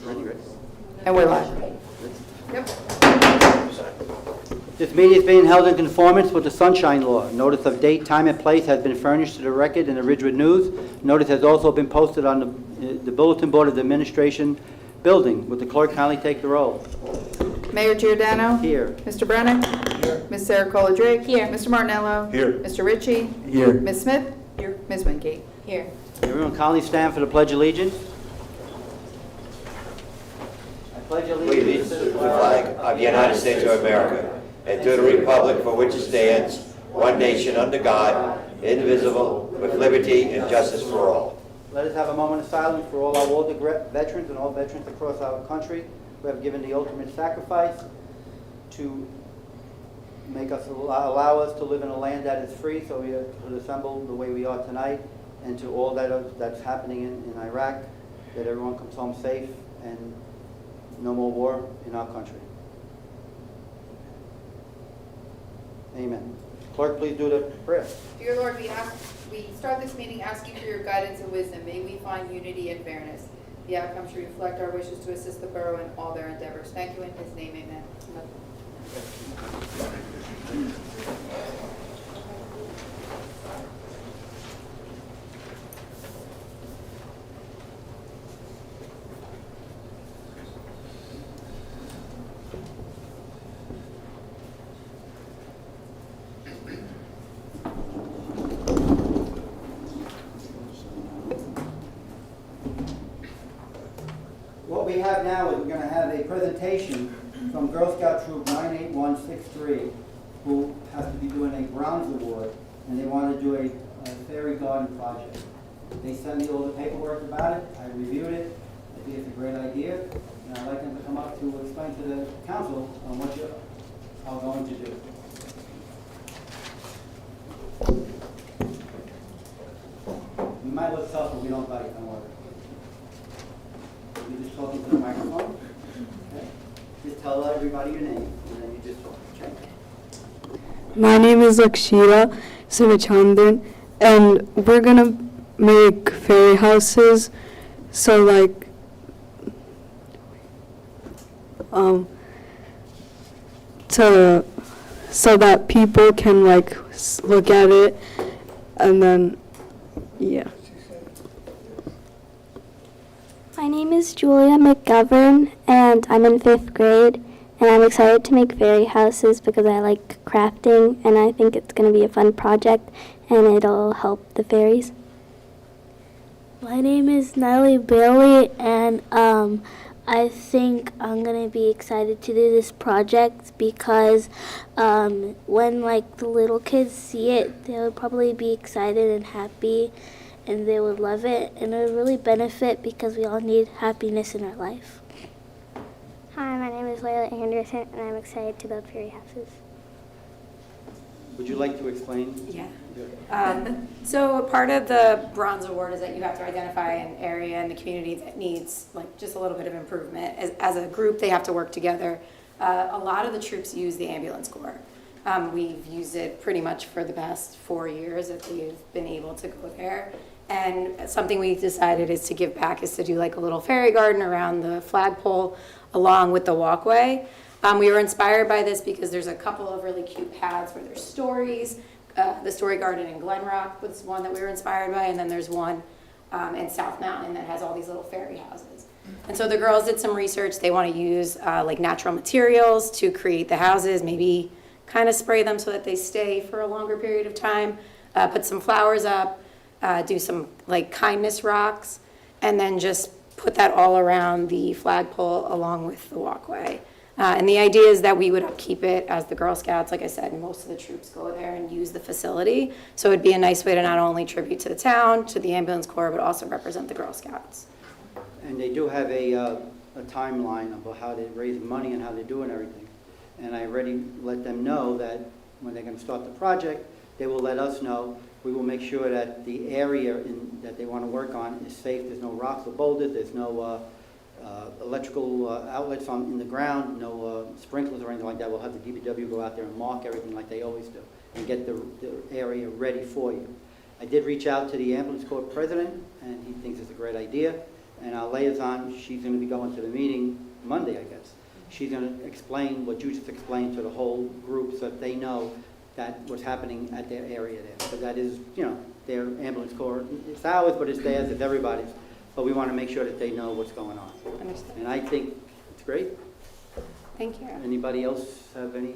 And we're live. Yep. This meeting is being held in conformance with the Sunshine Law. Notice of date, time, and place has been furnished to the record in the Ridgewood News. Notice has also been posted on the bulletin board of the administration building. Would the clerk kindly take the roll? Mayor Giordano. Here. Mr. Brennan. Here. Ms. Sarah Cola-Drake. Here. Mr. Martinello. Here. Mr. Ritchie. Here. Ms. Smith. Here. Ms. Wingate. Here. Everyone kindly stand for the Pledge of Allegiance. I pledge Allegiance to the flag of the United States of America and to the republic for which it stands, one nation under God, indivisible, with liberty and justice for all. Let us have a moment of silence for all our war veterans and all veterans across our country who have given the ultimate sacrifice to make us allow us to live in a land that is free, so we could assemble the way we are tonight, and to all that's happening in Iraq, that everyone comes home safe and no more war in our country. Amen. Clerk, please do the prayer. Dear Lord, we start this meeting asking for your guidance and wisdom. May we find unity and fairness. The outcome should reflect our wishes to assist the borough in all their endeavors. Thank you in his name, amen. What we have now is we're going to have a presentation from Girl Scout Troop 98163, who has to be doing a bronze award, and they want to do a fairy garden project. They sent me all the paperwork about it. I reviewed it. I think it's a great idea, and I'd like them to come up to explain to the council on what you are going to do. We might look tough, but we don't bite, don't worry. You're just talking to the microphone. Okay. Just tell everybody your name, and then you just talk. Okay. My name is Lakshita Sivachandan, and we're gonna make fairy houses, so like, so that people can like look at it, and then, yeah. My name is Julia McGovern, and I'm in 5th grade, and I'm excited to make fairy houses because I like crafting, and I think it's going to be a fun project, and it'll help the fairies. My name is Natalie Bailey, and I think I'm going to be excited to do this project because when like the little kids see it, they'll probably be excited and happy, and they would love it, and it would really benefit because we all need happiness in our life. Hi, my name is Layla Anderson, and I'm excited to build fairy houses. Would you like to explain? Yeah. So part of the Bronze Award is that you have to identify an area in the community that needs like just a little bit of improvement. As a group, they have to work together. A lot of the troops use the ambulance corps. We've used it pretty much for the past 4 years that we've been able to go there. And something we decided is to give back is to do like a little fairy garden around the flagpole along with the walkway. We were inspired by this because there's a couple of really cute paths where there's stories. The Story Garden in Glen Rock was one that we were inspired by, and then there's one in South Mountain that has all these little fairy houses. And so the girls did some research. They want to use like natural materials to create the houses, maybe kind of spray them so that they stay for a longer period of time, put some flowers up, do some like kindness rocks, and then just put that all around the flagpole along with the walkway. And the idea is that we would upkeep it as the Girl Scouts. Like I said, most of the troops go there and use the facility. So it'd be a nice way to not only tribute to the town, to the ambulance corps, but also represent the Girl Scouts. And they do have a timeline about how they raise money and how they do and everything. And I already let them know that when they're going to start the project, they will let us know. We will make sure that the area that they want to work on is safe. There's no rocks or boulders. There's no electrical outlets in the ground, no sprinklers or anything like that. We'll have the DPW go out there and mark everything like they always do and get the area ready for you. I did reach out to the ambulance corps president, and he thinks it's a great idea, and our liaison, she's gonna be going to the meeting Monday, I guess. She's gonna explain what you just explained to the whole group, so that they know that what's happening at their area there. Because that is, their ambulance corps, it's ours, but it's theirs, it's everybody's. But we want to make sure that they know what's going on. Understood. And I think it's great. Thank you. Anybody else have any?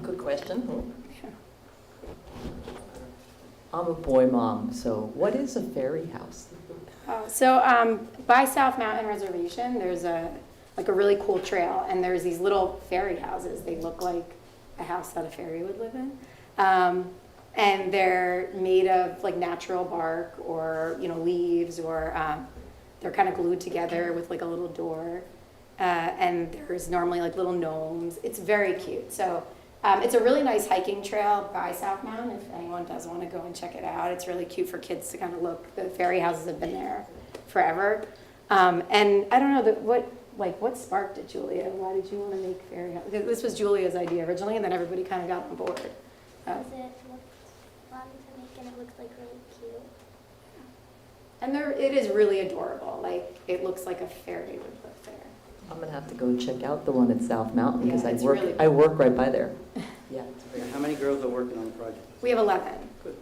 Good question. Sure. I'm a boy mom, so what is a fairy house? By South Mountain Reservation, there's a really cool trail, and there's these little fairy houses. They look like a house that a fairy would live in. And they're made of like natural bark or, leaves, or they're kind of glued together with like a little door. And there's normally like little gnomes. It's very cute. So it's a really nice hiking trail by South Mountain if anyone does want to go and check it out. It's really cute for kids to kind of look. The fairy houses have been there forever. And I don't know, what sparked it, Julia? Why did you want to make fairy houses? This was Julia's idea originally, and then everybody kind of got on board. Because it looked fun to make and it looked like really cute. And it is really adorable. Like, it looks like a fairy would live there. I'm gonna have to go check out the one at South Mountain because Yeah, I it's work really I work right by there. Yeah, it's very. How many girls are working on the project? We have 11. Good.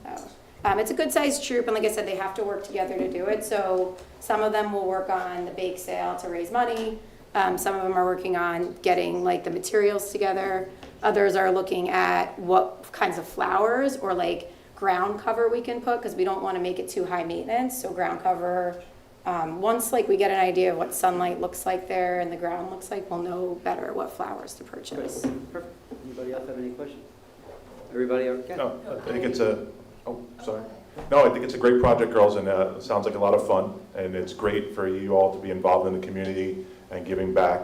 So, it's a good-sized troop, and like I said, they have to work together to do it. So some of them will work on the bake sale to raise money. Some of them are working on getting like the materials together. Others are looking at what kinds of flowers or like ground cover we can put, because we don't want to make it too high maintenance. So ground cover, once like we get an idea of what sunlight looks like there and the ground looks like, we'll know better what flowers to purchase. Perfect. Anybody else have any questions? Everybody okay? No, I think it's I think it's a great project, girls, and it sounds like a lot of fun, and it's great for you all to be involved in the community and giving back.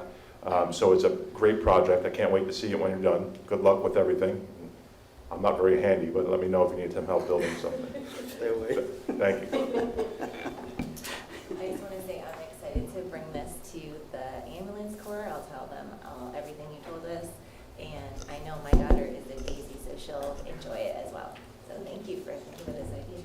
So it's a great project. I can't wait to see it when you're done. Good luck with everything. I'm not very handy, but let me know if you need some help building something. Stay away. Thank you. I just want to say I'm excited to bring this to the ambulance corps. I'll tell them everything you told us, and I know my daughter is a Daisy, so she'll enjoy it as well. So thank you for thinking of this idea.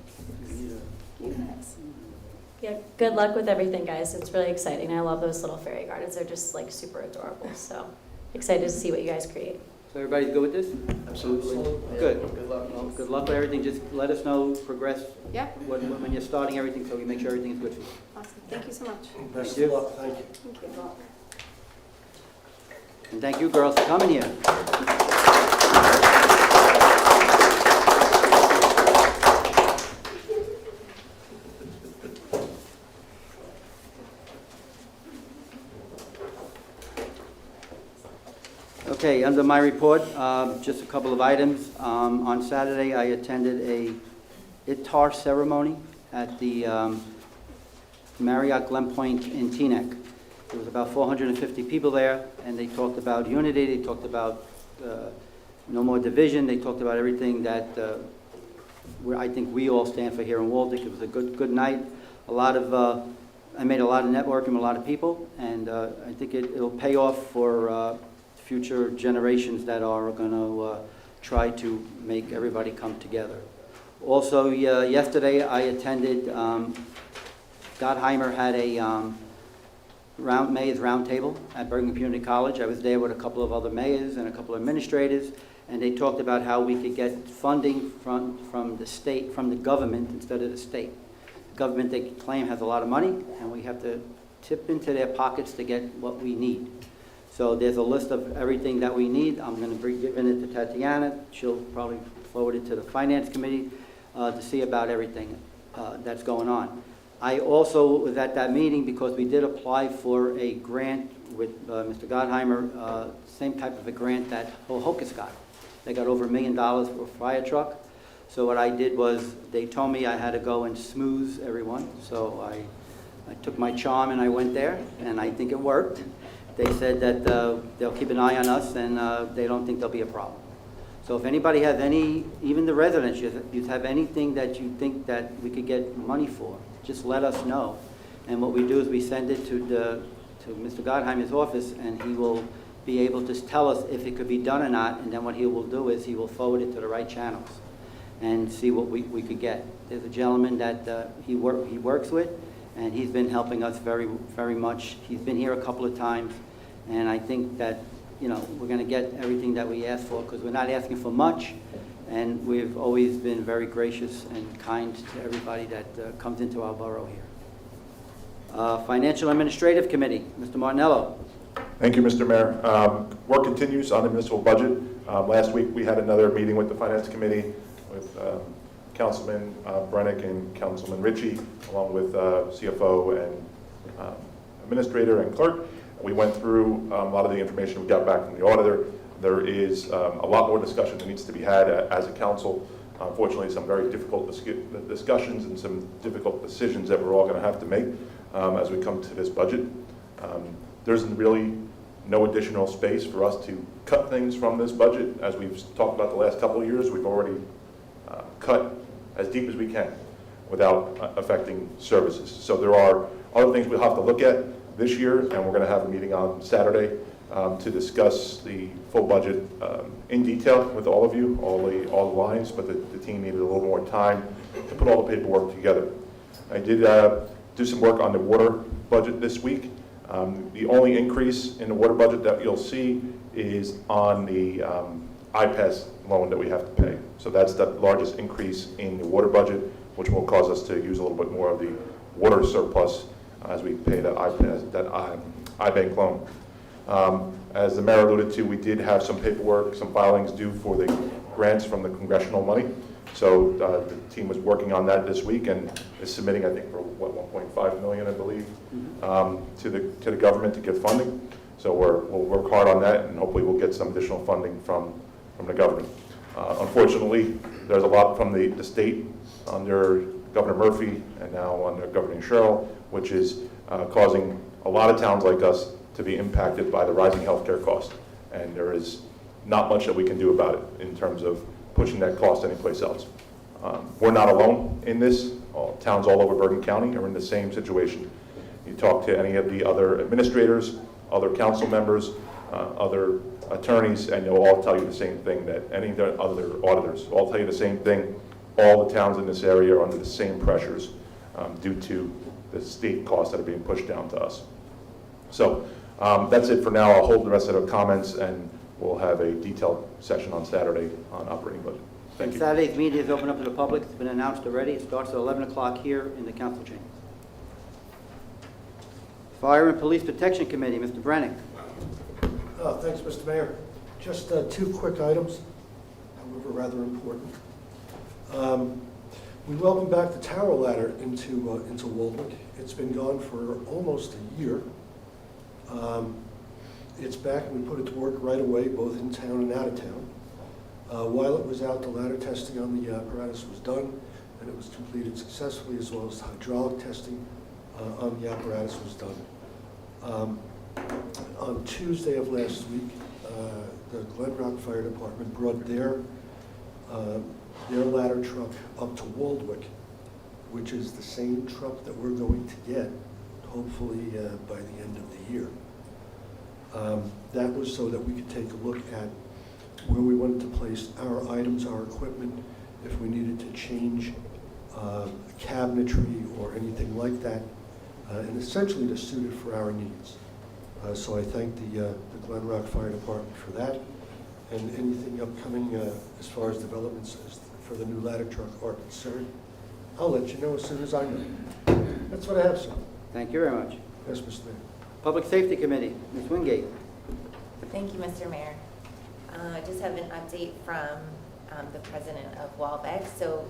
Yeah, good luck with everything, guys. It's really exciting. I love those little fairy gardens. They're just like super adorable. So excited to see what you guys create. So everybody's good with this? Absolutely. Good. Good luck. Well, good luck with everything. Just let us know progress Yeah, when you're starting everything, so we make sure everything is good for you. awesome. Thank you so much. Thank you. Thank you. And thank you, girls, for coming here. Okay, under my report, just a couple of items. On Saturday, I attended a ITAR ceremony at the Marriott Glen Point in Teaneck. There was about 450 people there, and they talked about unity, they talked about no more division, they talked about everything that I think we all stand for here in Waldeck. It was a good night. I made a lot of networking with a lot of people, and I think it'll pay off for future generations that are going to try to make everybody come together. Also, yesterday I attended, Gottheimer had a mayor's roundtable at Bergen Community College. I was there with a couple of other mayors and a couple of administrators, and they talked about how we could get funding from the state, from the government instead of the state. The government, they claim, has a lot of money, and we have to tip into their pockets to get what we need. So there's a list of everything that we need. I'm going to be giving it to Tatiana. She'll probably forward it to the Finance Committee to see about everything that's going on. I also was at that meeting because we did apply for a grant with Mr. Gottheimer, same type of a grant that Ho-Ho-Kus got. They got over $1 million for a fire truck. So what I did was, they told me I had to go and smooth everyone. So I took my charm and I went there, and I think it worked. They said that they'll keep an eye on us, and they don't think there'll be a problem. So if anybody has any, even the residents, you have anything that you think that we could get money for, just let us know. And what we do is we send it to Mr. Gottheimer's office, and he will be able to tell us if it could be done or not, and then what he will do is he will forward it to the right channels and see what we could get. There's a gentleman that he works with, and he's been helping us very, very much. He's been here a couple of times, and I think that, you know, we're going to get everything that we asked for, because we're not asking for much, and we've always been very gracious and kind to everybody that comes into our borough here. Financial Administrative Committee, Mr. Martinello. Thank you, Mr. Mayor. Work continues on the municipal budget. Last week, we had another meeting with the Finance Committee with Councilman Brennick and Councilman Ritchie, along with CFO and Administrator and Clerk. We went through a lot of the information we got back from the auditor. There is a lot more discussion that needs to be had as a council. Unfortunately, some very difficult discussions and some difficult decisions that we're all going to have to make as we come to this budget. There's really no additional space for us to cut things from this budget. As we've talked about the last couple of years, we've already cut as deep as we can without affecting services. So there are other things we'll have to look at this year, and we're going to have a meeting on Saturday to discuss the full budget in detail with all of you, all the lines, but the team needed a little more time to put all the paperwork together. I did do some work on the water budget this week. The only increase in the water budget that you'll see is on the IPAS loan that we have to pay. So that's the largest increase in the water budget, which will cause us to use a little bit more of the water surplus as we pay that IPAS, that iBank loan. As the mayor alluded to, we did have some paperwork, some filings due for the grants from the congressional money. So the team was working on that this week and is submitting, I think, for what, 1.5 million, I believe, to the government to get funding. So we'll work hard on that, and hopefully we'll get some additional funding from the government. Unfortunately, there's a lot from the state under Governor Murphy and now under Governor Sherrill, which is causing a lot of towns like us to be impacted by the rising healthcare cost. And there is not much that we can do about it in terms of pushing that cost anyplace else. We're not alone in this. Towns all over Bergen County are in the same situation. You talk to any of the other administrators, other council members, other attorneys, and they'll all tell you the same thing, that any of the other auditors all tell you the same thing. All the towns in this area are under the same pressures due to the state costs that are being pushed down to us. So that's it for now. I'll hold the rest of the comments, and we'll have a detailed session on Saturday on operating budget. Thank you. Saturday's meeting is open up to the public. It's been announced already. It starts at 11 o'clock here in the council chambers. Fire and Police Protection Committee, Mr. Brennick. Thanks, Mr. Mayor. Just two quick items, however rather important. We welcome back the tower ladder into Waldwick. It's been gone for almost a year. It's back, and we put it to work right away, both in town and out of town. While it was out, the ladder testing on the apparatus was done, and it was completed successfully, as well as hydraulic testing on the apparatus was done. On Tuesday of last week, the Glen Rock Fire Department brought their ladder truck up to Waldwick, which is the same truck that we're going to get, hopefully by the end of the year. That was so that we could take a look at where we wanted to place our items, our equipment, if we needed to change cabinetry or anything like that, and essentially to suit it for our needs. So I thank the Glen Rock Fire Department for that, and anything upcoming as far as developments for the new ladder truck are concerned, I'll let you know as soon as I know. That's what I have, sir. Thank you very much. Yes, Mr. Mayor. Public Safety Committee, Ms. Wingate. Thank you, Mr. Mayor. I just have an update from the president of Wallbeck. So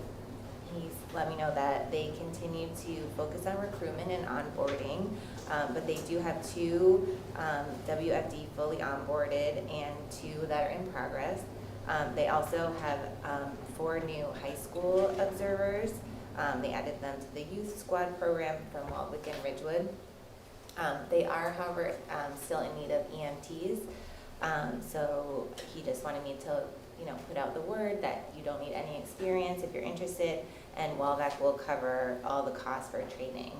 he's let me know that they continue to focus on recruitment and onboarding, but they do have 2 WFD fully onboarded and 2 that are in progress. They also have 4 new high school observers. They added them to the youth squad program from Waldwick and Ridgewood. They are, however, still in need of EMTs. So he just wanted me to, put out the word that you don't need any experience if you're interested, and Wallbeck will cover all the costs for training.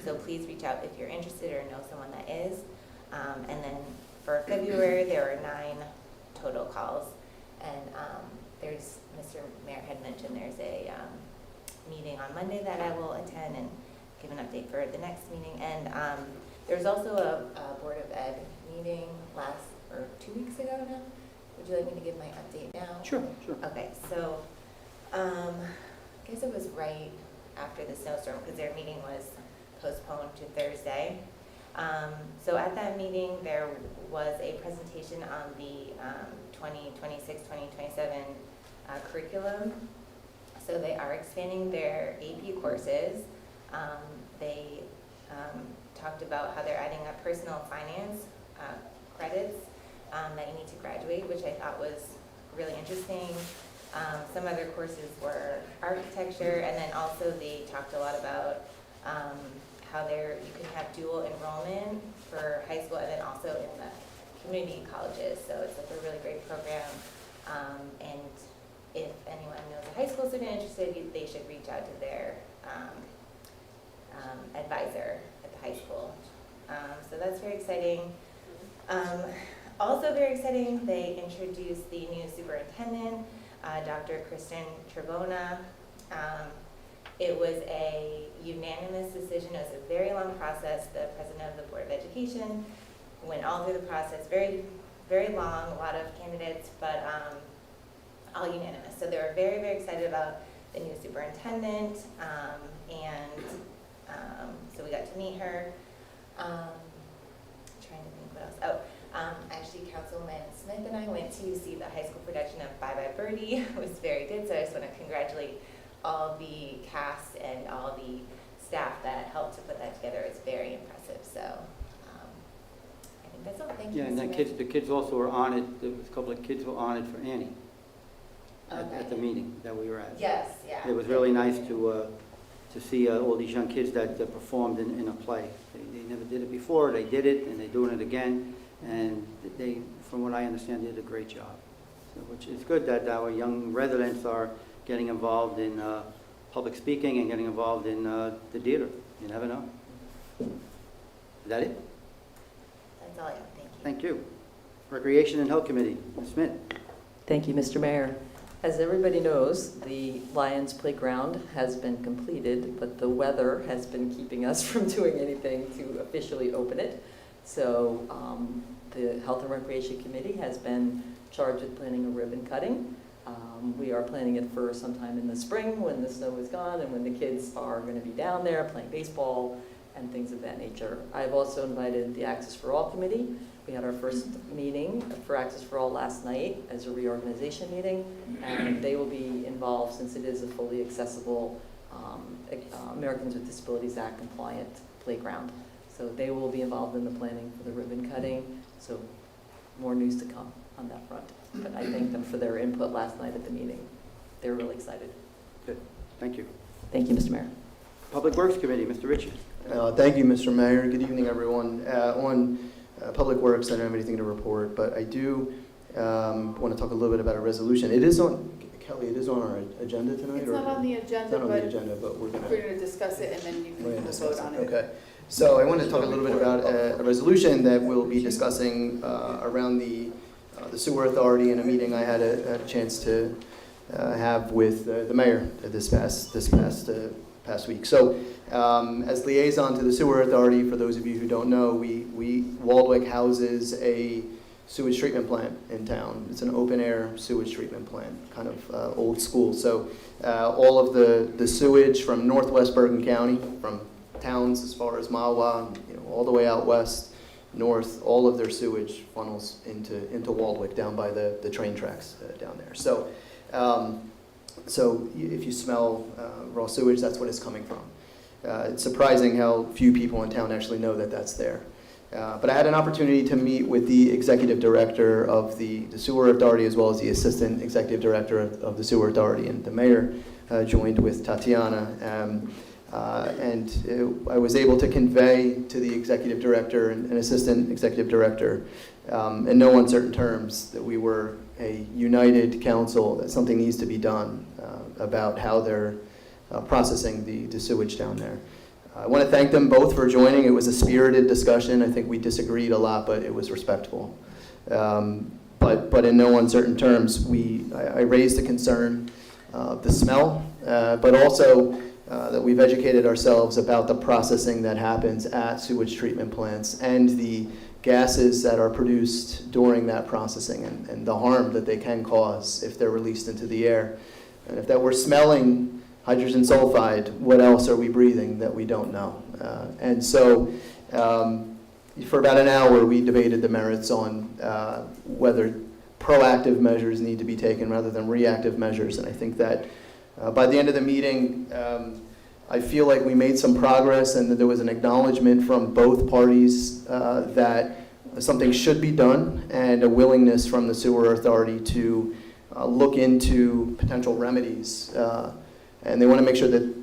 So please reach out if you're interested or know someone that is. And then for February, there are 9 total calls. And Mr. Mayor had mentioned there's a meeting on Monday that I will attend, and give an update for the next meeting. And there was also a Board of Ed meeting 2 weeks ago now. Would you like me to give my update now? Sure, sure. Okay, so I guess it was right after the snowstorm because their meeting was postponed to Thursday. So at that meeting, there was a presentation on the 2026-2027 curriculum. So they are expanding their AP courses. They talked about how they're adding up personal finance credits that you need to graduate, which I thought was really interesting. Some other courses were architecture, and then also they talked a lot about how you can have dual enrollment for high school and then also in the community colleges. So it's like a really great program. And if anyone knows a high school student interested, they should reach out to their advisor at the high school. So that's very exciting. Also very exciting, they introduced the new superintendent, Dr. Kristen Trebona. It was a unanimous decision. It was a very long process. The president of the Board of Education went all through the process, very, very long, a lot of candidates, but all unanimous. So they were very, very excited about the new superintendent, so we got to meet her. Trying to think what else. Actually, Councilman Smith and I went to see the high school production of Bye Bye Birdie. It was very good, so I just want to congratulate all the cast and all the staff that helped to put that together. It's very impressive, so I think that's all. Thank you. Yeah, and the kids also were honored, there was a couple of kids were honored for Annie at the meeting that we were at. Yes, yeah. It was really nice to see all these young kids that performed in a play. They never did it before, they did it, and they're doing it again, and they, from what I understand, did a great job. So, which is good that our young residents are getting involved in public speaking and getting involved in the theater. You never know. Is that it? That's all I have. Thank you. Thank you. Recreation and Health Committee, Ms. Smith. Thank you, Mr. Mayor. As everybody knows, the Lions Playground has been completed, but the weather has been keeping us from doing anything to officially open it. So the Health and Recreation Committee has been charged with planning a ribbon cutting. We are planning it for sometime in the spring when the snow is gone and when the kids are going to be down there playing baseball and things of that nature. I've also invited the Access for All Committee. We had our first meeting for Access for All last night as a reorganization meeting, and they will be involved since it is a fully accessible Americans with Disabilities Act compliant playground. So they will be involved in the planning for the ribbon cutting. So more news to come on that front. But I thank them for their input last night at the meeting. They're really excited. Good. Thank you. Thank you, Mr. Mayor. Public Works Committee, Mr. Ritchie. Thank you, Mr. Mayor. Good evening, everyone. On Public Works, I don't have anything to report, but I do want to talk a little bit about a resolution. It is on, Kelly, it is on our agenda tonight? It's not on the agenda, but we're going to discuss it and then you can vote on it. Okay. So I want to talk a little bit about a resolution that we'll be discussing around the Sewer Authority in a meeting I had a chance to have with the mayor this past week. So as liaison to the Sewer Authority, for those of you who don't know, Waldwick houses a sewage treatment plant in town. It's an open-air sewage treatment plant, kind of old school. So all of the sewage from northwest Bergen County, from towns as far as Mahwah, all the way out west, north, all of their sewage funnels into Waldwick down by the train tracks down there. So, if you smell raw sewage, that's what it's coming from. It's surprising how few people in town actually know that that's there. But I had an opportunity to meet with the executive director of the Sewer Authority as well as the assistant executive director of the Sewer Authority, and the mayor joined with Tatiana. And I was able to convey to the executive director and assistant executive director in no uncertain terms that we were a united council, that something needs to be done about how they're processing the sewage down there. I want to thank them both for joining. It was a spirited discussion. I think we disagreed a lot, but it was respectful. But in no uncertain terms, I raised the concern of the smell, but also that we've educated ourselves about the processing that happens at sewage treatment plants and the gases that are produced during that processing and the harm that they can cause if they're released into the air. And if that we're smelling hydrogen sulfide, what else are we breathing that we don't know? And so for about an hour, we debated the merits on whether proactive measures need to be taken rather than reactive measures. And I think that by the end of the meeting, I feel like we made some progress and that there was an acknowledgement from both parties that something should be done and a willingness from the sewer authority to look into potential remedies. And they want to make sure that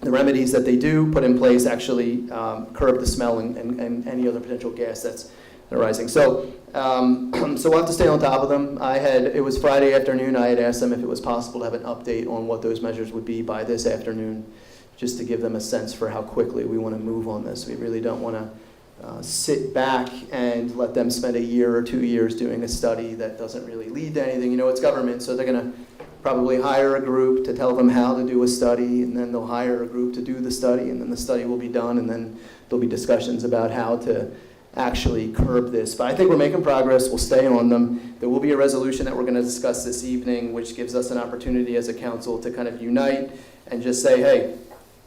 the remedies that they do put in place actually curb the smell and any other potential gas that's arising. So, so we'll have to stay on top of them. It was Friday afternoon. I had asked them if it was possible to have an update on what those measures would be by this afternoon, just to give them a sense for how quickly we want to move on this. We really don't want to sit back and let them spend a year or 2 years doing a study that doesn't really lead to anything. You know, it's government, so they're going to probably hire a group to tell them how to do a study, and then they'll hire a group to do the study, and then the study will be done, and then there'll be discussions about how to actually curb this. But I think we're making progress. We'll stay on them. There will be a resolution that we're going to discuss this evening, which gives us an opportunity as a council to kind of unite and just say, hey,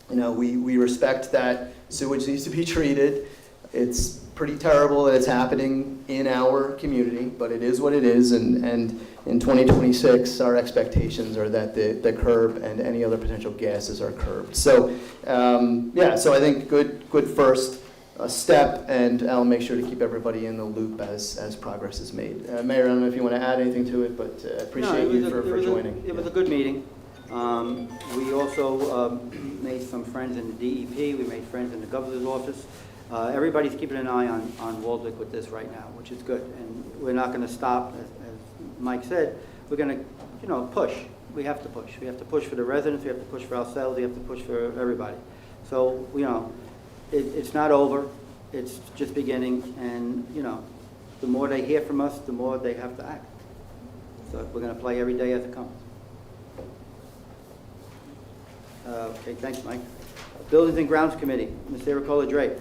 you know, we respect that sewage needs to be treated. It's pretty terrible that it's happening in our community, but it is what it is, and in 2026, our expectations are that the curb and any other potential gases are curbed. So, yeah, so I think good first step, and I'll make sure to keep everybody in the loop as progress is made. Mayor, I don't know if you want to add anything to it, but appreciate you for joining. It was a good meeting. We also made some friends in the DEP. We made friends in the governor's office. Everybody's keeping an eye on Waldwick with this right now, which is good. And we're not going to stop, as Mike said. We're going to, you know, push. We have to push. We have to push for the residents. We have to push for ourselves. We have to push for everybody. So, you know, it's not over. It's just beginning. And, you know, the more they hear from us, the more they have to act. So we're going to play every day as it comes. Okay, thanks, Mike. Buildings and Grounds Committee, Ms. Ericola Drake.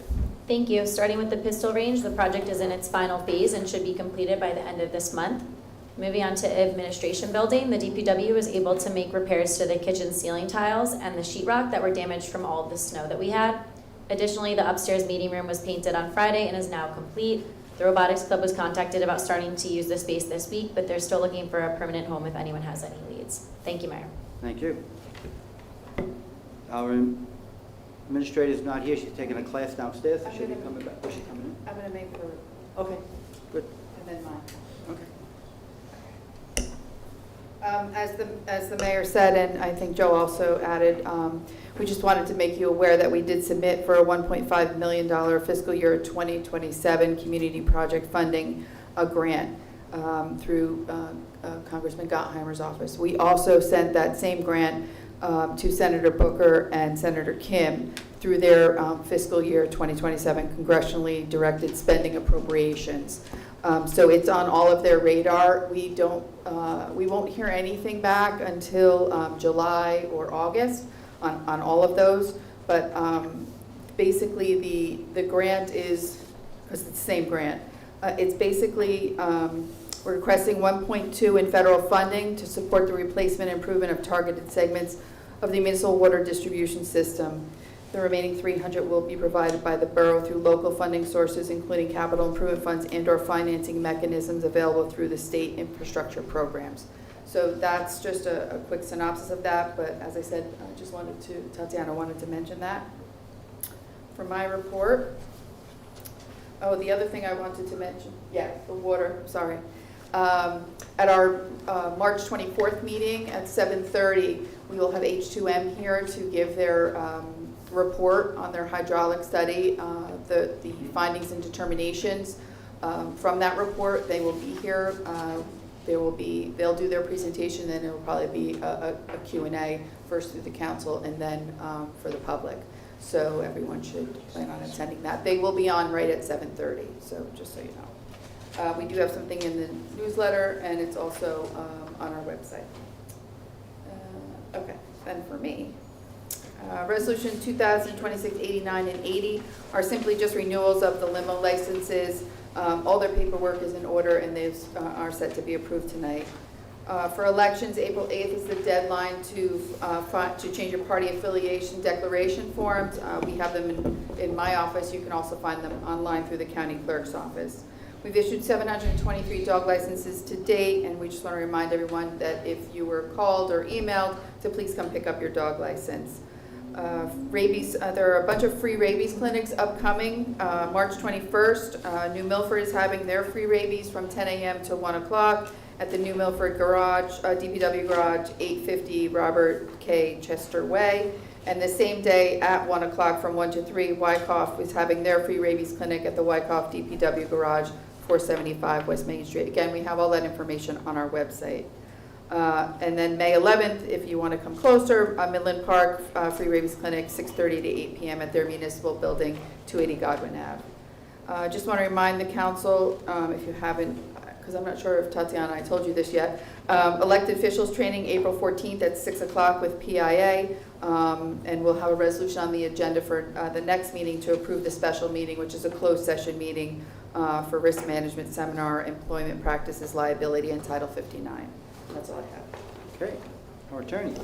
Thank you. Starting with the Pistol Range, the project is in its final phase and should be completed by the end of this month. Moving on to Administration Building, the DPW was able to make repairs to the kitchen ceiling tiles and the sheetrock that were damaged from all of the snow that we had. Additionally, the upstairs meeting room was painted on Friday and is now complete. The Robotics Club was contacted about starting to use the space this week, but they're still looking for a permanent home if anyone has any leads. Thank you, Mayor. Thank you. Our administrator is not here. She's taking a class downstairs. So she'll be coming back. Where's she coming in? I'm going to make her, Okay, good. and then mine. Okay. As the mayor said, and I think Joe also added, we just wanted to make you aware that we did submit for a $1.5 million fiscal year 2027 community project funding grant through Congressman Gottheimer's office. We also sent that same grant to Senator Booker and Senator Kim through their fiscal year 2027 congressionally directed spending appropriations. So it's on all of their radar. We won't hear anything back until July or August on all of those. But basically the grant is, because it's the same grant, it's basically we're requesting 1.2 in federal funding to support the replacement and improvement of targeted segments of the municipal water distribution system. The remaining 300 will be provided by the borough through local funding sources, including capital improvement funds and/or financing mechanisms available through the state infrastructure programs. So that's just a quick synopsis of that, but as I said, I just wanted to, Tatiana wanted to mention that. For my report, oh, the other thing I wanted to mention, yeah, the water, sorry. At our March 24th meeting at 7:30, we will have H2M here to give their report on their hydraulic study, the findings and determinations from that report. They will be here. They'll do their presentation, and it will probably be a Q&A first through the council and then for the public. So everyone should plan on attending that. They will be on right at 7:30, so just so you know. We do have something in the newsletter, and it's also on our website. Okay, then for me, Resolution 2026-89 and 80 are simply just renewals of the limo licenses. All their paperwork is in order, and they are set to be approved tonight. For elections, April 8th is the deadline to change your party affiliation declaration forms. We have them in my office. You can also find them online through the county clerk's office. We've issued 723 dog licenses to date, and we just want to remind everyone that if you were called or emailed, to please come pick up your dog license. Rabies, there are a bunch of free rabies clinics upcoming. March 21st, New Milford is having their free rabies from 10 a.m. to 1 o'clock at the New Milford Garage, DPW Garage, 850 Robert K. Chester Way. And the same day at 1 o'clock from 1 to 3, Wyckoff is having their free rabies clinic at the Wyckoff DPW Garage, 475 West Main Street. Again, we have all that information on our website. And then May 11th, if you want to come closer, Midland Park Free Rabies Clinic, 6:30 to 8 p.m. at their municipal building, 280 Godwin Ave. Just want to remind the council, if you haven't, because I'm not sure if Tatiana, I told you this yet, elected officials training April 14th at 6 o'clock with PIA, and we'll have a resolution on the agenda for the next meeting to approve the special meeting, which is a closed session meeting for risk management seminar, employment practices, liability, and Title 59. That's all I have. Okay, our attorney.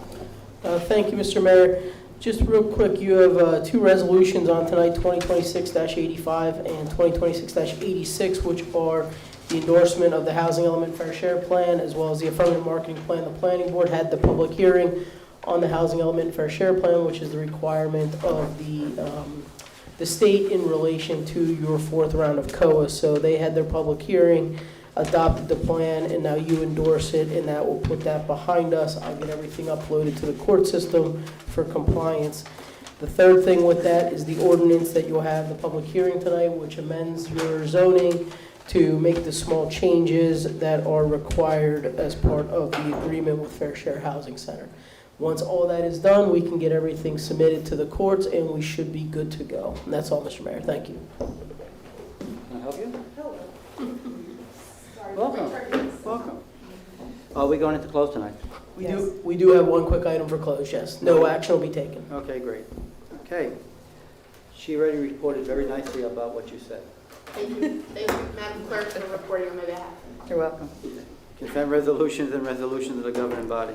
Thank you, Mr. Mayor. Just real quick, you have two resolutions on tonight, 2026-85 and 2026-86, which are the endorsement of the Housing Element Fair Share Plan, as well as the Affirmative Marketing Plan. The Planning Board had the public hearing on the Housing Element Fair Share Plan, which is the requirement of the state in relation to your fourth round of COA. So they had their public hearing, adopted the plan, and now you endorse it, and that will put that behind us. I'll get everything uploaded to the court system for compliance. The third thing with that is the ordinance that you'll have the public hearing tonight, which amends your zoning to make the small changes that are required as part of the agreement with Fair Share Housing Center. Once all that is done, we can get everything submitted to the courts, and we should be good to go. And that's all, Mr. Mayor. Thank you. Can I help you? Welcome. Welcome. Are we going into close tonight? We do have one quick item for close, yes. No action will be taken. Okay, great. Okay. She already reported very nicely about what you said. Thank you, Madam Clerk, for reporting on my behalf. You're welcome. Consent resolutions and resolutions of the governing body.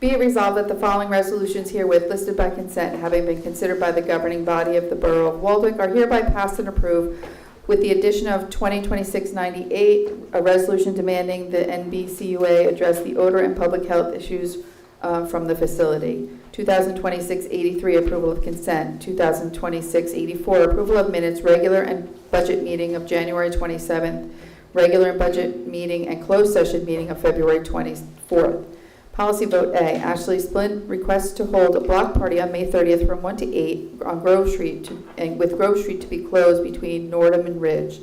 Be it resolved that the following resolutions herewith listed by consent, having been considered by the governing body of the Borough of Waldwick, are hereby passed and approved with the addition of 2026-98, a resolution demanding the NBCUA address the odor and public health issues from the facility. 2026-83, approval of consent. 2026-84, approval of minutes, regular and budget meeting of January 27th, regular and budget meeting and closed session meeting of February 24th. Policy vote A, Ashley Splint requests to hold a block party on May 30th from 1 to 8 on Grove Street, with Grove Street to be closed between Nordham and Ridge.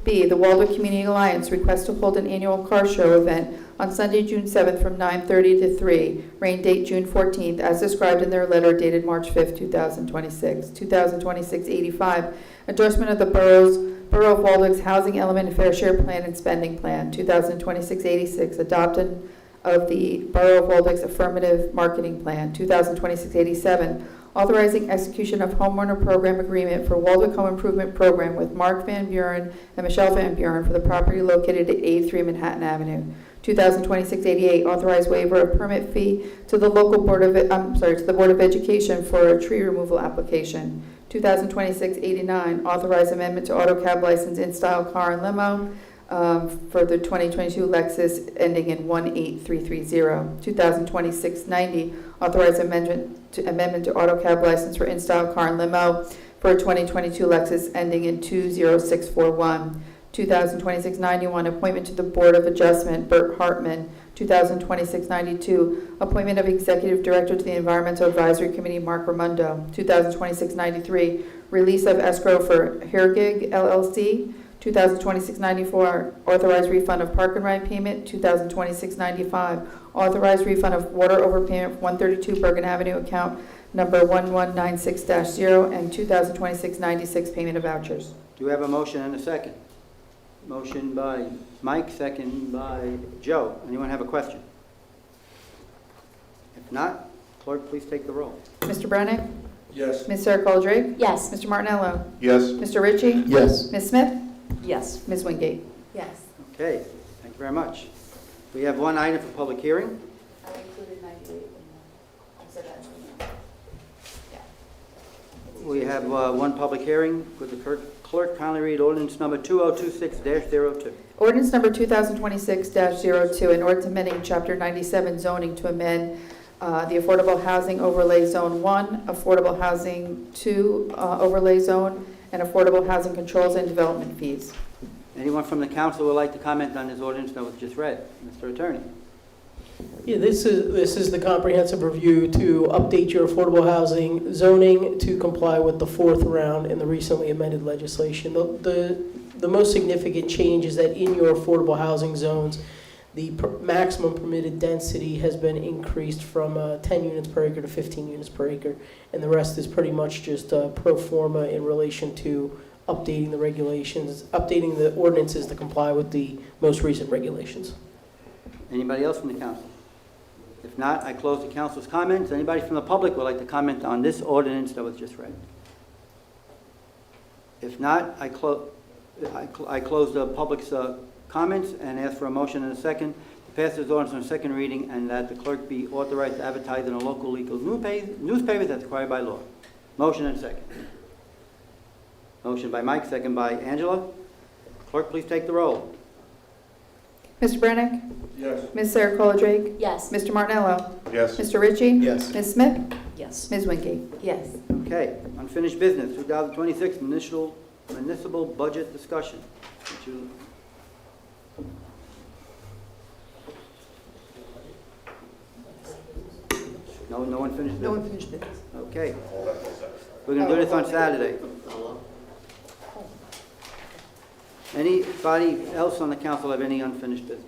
B, the Waldwick Community Alliance requests to hold an annual car show event on Sunday, June 7th from 9:30 to 3, rain date June 14th, as described in their letter dated March 5th, 2026. 2026-85, endorsement of the Borough of Waldwick's Housing Element and Fair Share Plan and Spending Plan. 2026-86, adoption of the Borough of Waldwick's Affirmative Marketing Plan. 2026-87, authorizing execution of homeowner program agreement for Waldwick Home Improvement Program with Mark Van Buren and Michelle Van Buren for the property located at 83 Manhattan Avenue. 2026-88, authorized waiver of permit fee to the local Board of Education for a tree removal application. 2026-89, authorized amendment to auto cab license in style car and limo for the 2022 Lexus ending in 18330. 2026-90, authorized amendment to auto cab license for in-style car and limo for a 2022 Lexus ending in 20641. 2026-91, appointment to the Board of Adjustment, Bert Hartman. 2026-92, appointment of Executive Director to the Environmental Advisory Committee, Mark Raimondo. 2026-93, release of escrow for Hairgig LLC. 2026-94, authorized refund of park and ride payment. 2026-95, authorized refund of water overpayment for 132 Bergen Avenue, account number 1196-0, and 2026-96, payment of vouchers. Do we have a motion and a second? Motion by Mike, second by Joe. Anyone have a question? If not, Clerk, please take the roll. Mr. Brennick? Yes. Ms. Searle Drake? Yes. Mr. Martinello? Yes. Mr. Ritchie? Yes. Ms. Smith? Yes. Ms. Wingate? Yes. Okay, thank you very much. We have one item for public hearing. I included 98. I said that. We have one public hearing. Could the clerk kindly read ordinance number 2026-02? Ordinance number 2026-02, an ordinance amending Chapter 97 zoning to amend the Affordable Housing Overlay Zone 1, Affordable Housing 2 Overlay Zone, and Affordable Housing Controls and Development Fees. Anyone from the council would like to comment on this ordinance that was just read? Mr. Attorney. Yeah, this is the comprehensive review to update your affordable housing zoning to comply with the fourth round in the recently amended legislation. The most significant change is that in your affordable housing zones, the maximum permitted density has been increased from 10 units per acre to 15 units per acre, and the rest is pretty much just pro forma in relation to updating the regulations, updating the ordinances to comply with the most recent regulations. Anybody else from the council? If not, I close the council's comments. Anybody from the public would like to comment on this ordinance that was just read? If not, I close the public's comments and ask for a motion and a second to pass this ordinance on second reading and that the clerk be authorized to advertise in a local legal newspaper that's required by law. Motion and second. Motion by Mike, second by Angela. Clerk, please take the roll. Mr. Brennick? Yes. Ms. Searle Drake? Yes. Mr. Martinello? Yes. Mr. Ritchie? Yes. Ms. Smith? Yes. Ms. Wingate? Yes. Okay, unfinished business, 2026 municipal budget discussion. Would you- No unfinished business? No unfinished business. Okay. We're going to do this on Saturday. Anybody else on the council have any unfinished business?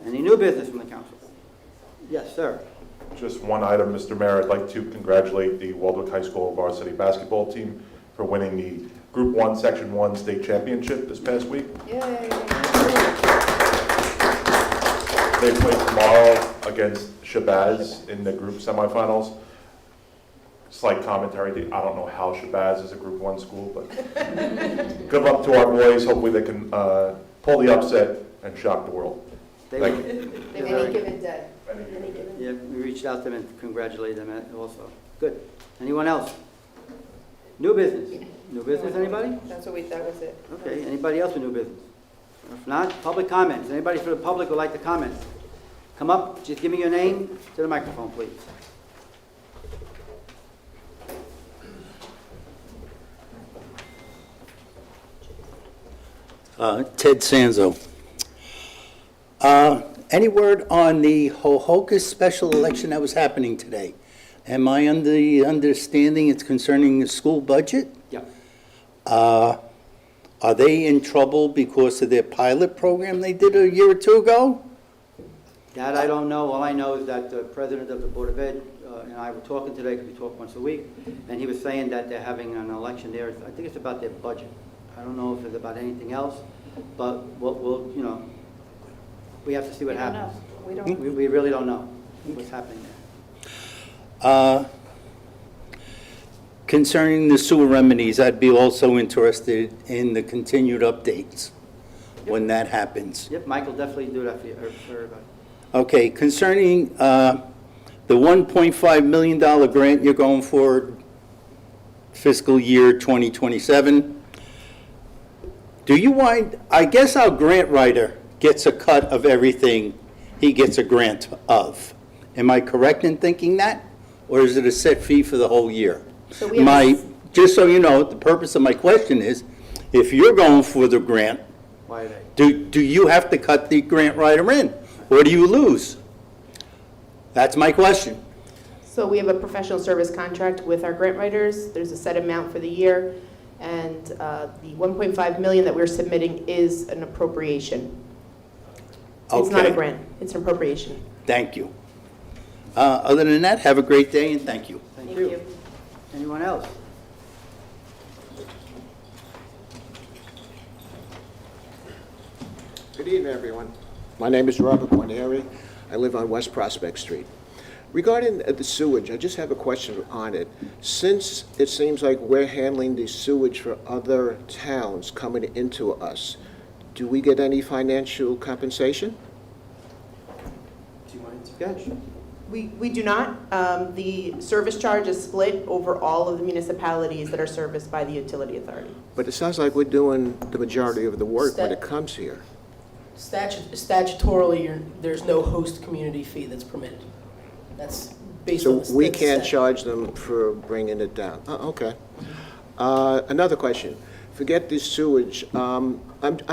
Any new business from the council? Yes, sir. Just one item, Mr. Mayor. I'd like to congratulate the Waldwick High School varsity basketball team for winning the Group 1, Section 1 state championship this past week. Yay! They play tomorrow against Shabazz in the group semifinals. Slight commentary, I don't know how Shabazz is a Group 1 school, but good luck to our boys. Hopefully they can pull the upset and shock the world. Thank you. Any given day. Yeah, we reached out to them and congratulated them also. Good. Anyone else? New business? New business, anybody? That was it. Okay, anybody else with new business? If not, public comments. Anybody from the public would like to comment? Come up, just give me your name to the microphone, please. Ted Sanzo. Any word on the Hohokus special election that was happening today? Am I under the understanding it's concerning the school budget? Yeah. Are they in trouble because of their pilot program they did a year or two ago? That I don't know. All I know is that the president of the Board of Ed and I were talking today, because we talk once a week, and he was saying that they're having an election there. I think it's about their budget. I don't know if it's about anything else, but we'll you know, we have to see what happens. We don't. We really don't know what's happening there. Concerning the sewer remedies, I'd be also interested in the continued updates when that happens. Yep, Mike will definitely do that for everybody. Okay, concerning the $1.5 million grant you're going for fiscal year 2027, do you mind, I guess our grant writer gets a cut of everything he gets a grant of. Am I correct in thinking that? Or is it a set fee for the whole year? So we have Just so you know, the purpose of my question is, if you're going for the grant, Why are they? do you have to cut the grant writer in? Or do you lose? That's my question. So we have a professional service contract with our grant writers. There's a set amount for the year, and the 1.5 million that we're submitting is an appropriation. It's not a Okay. grant, it's an appropriation. Thank you. Other than that, have a great day and thank you. Thank you. Anyone else? Good evening, everyone. My name is Robert Guarneri. I live on West Prospect Street. Regarding the sewage, I just have a question on it. Since it seems like we're handling the sewage for other towns coming into us, do we get any financial compensation? Do you mind? Yes. We do not. The service charge is split over all of the municipalities that are serviced by the utility authority. But it sounds like we're doing the majority of the work when it comes here. Statutorily, there's no host community fee that's permitted. That's based on So the we that's can't set. charge them for bringing it down? Okay. Another question. Forget the sewage. I'm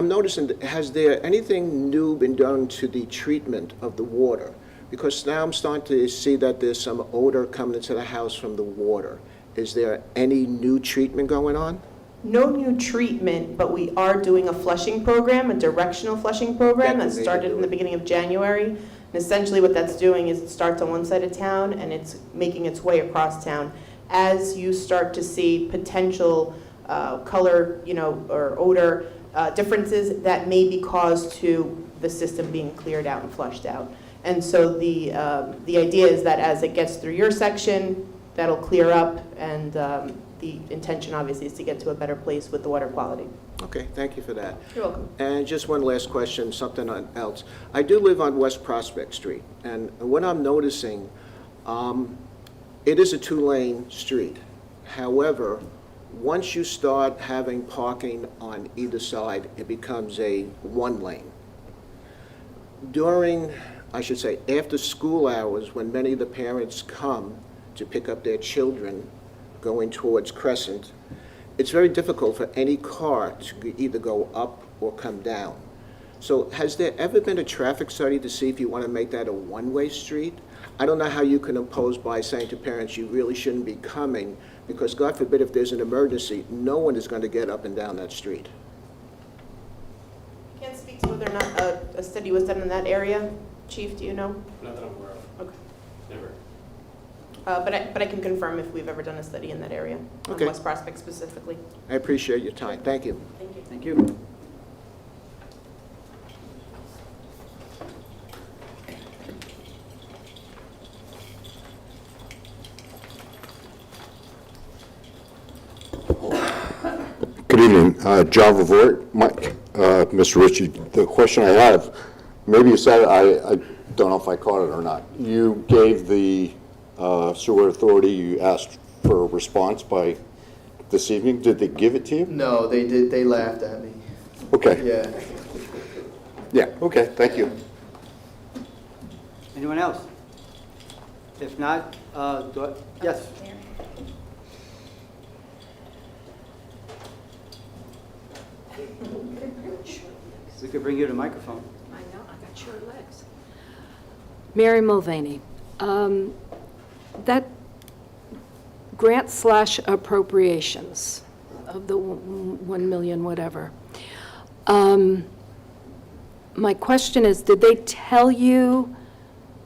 noticing, has there anything new been done to the treatment of the water? Because now I'm starting to see that there's some odor coming into the house from the water. Is there any new treatment going on? No new treatment, but we are doing a flushing program, a directional flushing program that started in the beginning of January. And essentially what that's doing is it starts on one side of town and it's making its way across town. As you start to see potential color, or odor differences that may be caused to the system being cleared out and flushed out. And so the idea is that as it gets through your section, that'll clear up, and the intention obviously is to get to a better place with the water quality. Okay, thank you for that. You're welcome. And just one last question, something else. I do live on West Prospect Street, and what I'm noticing, it is a two-lane street. However, once you start having parking on either side, it becomes a one-lane. During, I should say, after school hours, when many of the parents come to pick up their children going towards Crescent, it's very difficult for any car to either go up or come down. So has there ever been a traffic study to see if you want to make that a one-way street? I don't know how you can impose by saying to parents, you really shouldn't be coming, because God forbid if there's an emergency, no one is going to get up and down that street. I can't speak to whether or not a study was done in that area. Chief, do you know? Not that I'm aware of. Okay. Never. But I can confirm if we've ever done a study in that area, on Okay. West Prospect specifically. I appreciate your time. Thank you. Thank you. Thank you. Good evening, John Vavort. Mr. Ritchie, the question I have, maybe you said it, I don't know if I caught it or not. You gave the sewer authority, you asked for a response by this evening. Did they give it to you? No, they did. They laughed at me. Okay. Yeah. Yeah, okay, thank you. Anyone else? If not, yes. We could bring you the microphone. I know, I got short legs. Mary Mulvaney. That grant/appropriations of the 1 million whatever. My question is, did they tell you,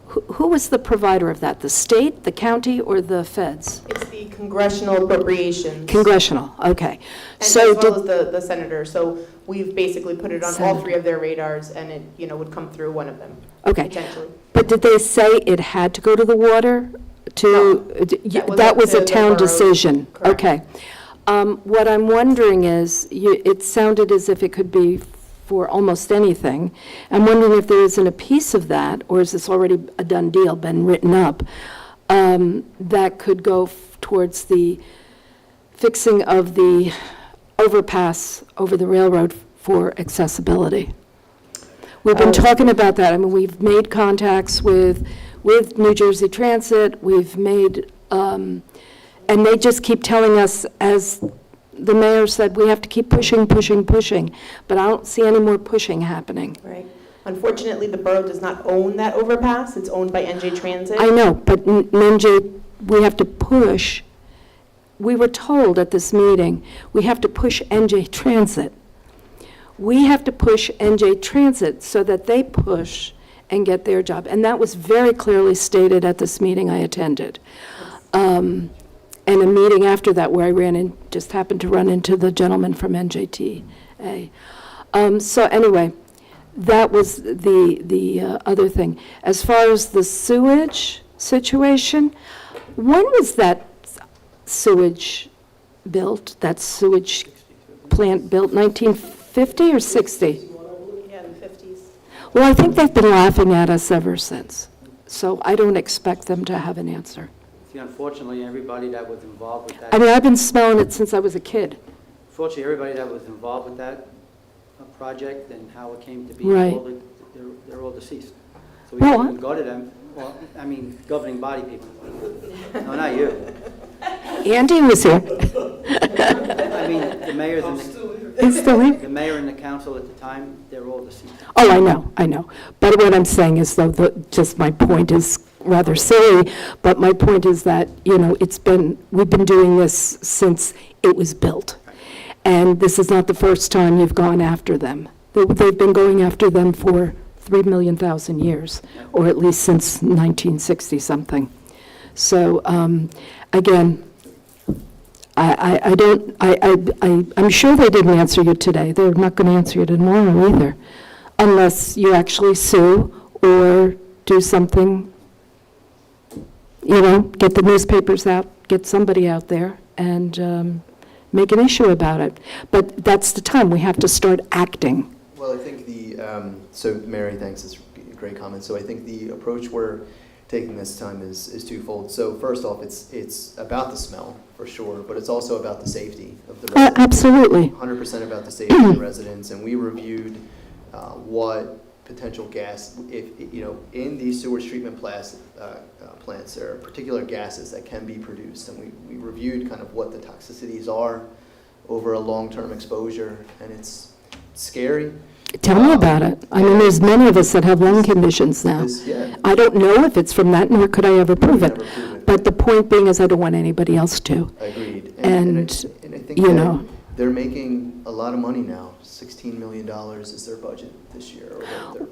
who was the provider of that? The state, the county, or the feds? It's the congressional appropriations. Congressional, okay. And So as well did- as the senator. So we've basically put it on all three of their radars, and it, would come through one of them. Okay. Potentially. But did they say it had to go to the water? That was a town decision? Okay. What I'm wondering is, it sounded as if it could be for almost anything. I'm wondering if there isn't a piece of that, or is this already a done deal, been written up, that could go towards the fixing of the overpass over the railroad for accessibility. We've been talking about that. I mean, we've made contacts with New Jersey Transit. We've made, and they just keep telling us, as the mayor said, we have to keep pushing. But I don't see any more pushing happening. Right. Unfortunately, the borough does not own that overpass. It's owned by NJ Transit. I know, but NJ, we have to push. We were told at this meeting, we have to push NJ Transit. We have to push NJ Transit so that they push and get their job. And that was very clearly stated at this meeting I attended. And a meeting after that where I just happened to run into the gentleman from NJTA. So anyway, that was the other thing. As far as the sewage, situation. When was that sewage built, that sewage plant built, 1950 or 60? Yeah, in the 50s. Well, I think they've been laughing at us ever since, so I don't expect them to have an answer. See, unfortunately, everybody that was involved with that. I mean, I've been smelling it since I was a kid. Fortunately, everybody that was involved with that project and how it came to be, Right. they're all deceased. So we Well, couldn't go to them, well, I mean, governing body people. No, not you. Andy was here. I mean, the mayors and He's still here? the mayor and the council at the time, they're all deceased. Oh, I know. But what I'm saying is, though, just my point is rather silly, but my point is that, we've been doing this since it was built. And this is not the first time you've gone after them. They've been going after them for 3 million thousand years, or at least since 1960-something. So, again, I'm sure they didn't answer you today. They're not going to answer you tomorrow either, unless you actually sue or do something, get the newspapers out, get somebody out there and make an issue about it. But that's the time. We have to start acting. Well, I think so Mary, thanks, it's a great comment. So I think the approach we're taking this time is twofold. So first off, it's about the smell, for sure, but it's also about the safety of the residents. Absolutely. 100% about the safety of the residents, and we reviewed what potential gas, in these sewage treatment plants, there are particular gases that can be produced, and we reviewed kind of what the toxicities are over a long-term exposure, and it's scary. Tell me about it. I mean, there's many of us that have lung conditions now. I don't know if it's from that, nor could I ever prove it. But the point being is I don't want anybody else to. Agreed. And I think that they're making a lot of money now. $16 million is their budget this year, or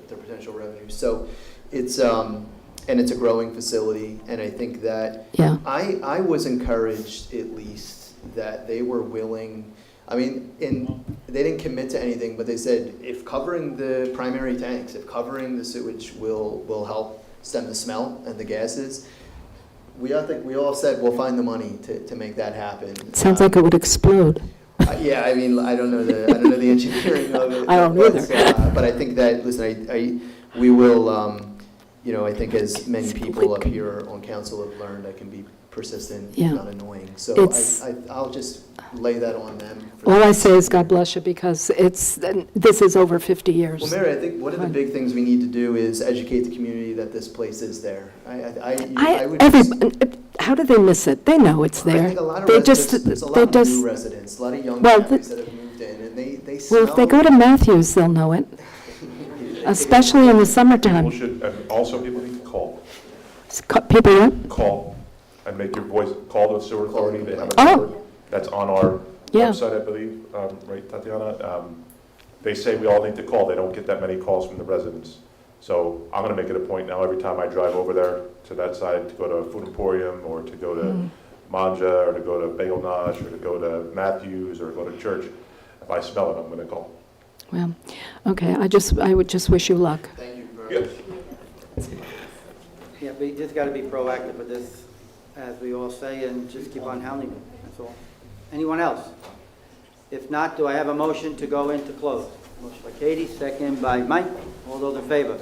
their potential revenue. So it's and it's a growing facility, and I think that I was encouraged, at least, that they were willing. I mean, they didn't commit to anything, but they said if covering the primary tanks, if covering the sewage will help stem the smell and the gases, we all said we'll find the money to make that happen. It sounds like it would explode. Yeah, I mean, I don't know the engineering of it. I don't either. But I think that, listen, we will, I think as many people up here on council have learned, I can be persistent, not annoying. So I'll just lay that on them. All I say is God bless you, because this is over 50 years. Well, Mary, I think one of the big things we need to do is educate the community that this place is there. How do they miss it? They know it's there. I think a lot of there's a lot of new residents, a lot of young families that have moved in, and they smell. Well, if they go to Matthews, they'll know it, especially in the summertime. And also people need to call. People what? Call and make your voice, call the sewer authority. They have a Oh. number that's on our website, I believe, right, Tatiana? They say we all need to call. They don't get that many calls from the residents. So I'm going to make it a point now, every time I drive over there to that side, to go to Food Emporium, or to go to Manja, or to go to Bagel Nosh, or to go to Matthews, or go to church, if I smell it, I'm going to call. Well, okay, I would just wish you luck. Thank you very much. Yeah, we just got to be proactive with this, as we all say, and just keep on hounding them, that's all. Anyone else? If not, do I have a motion to go into close? Motion by Katie, second by Mike. All those in favor?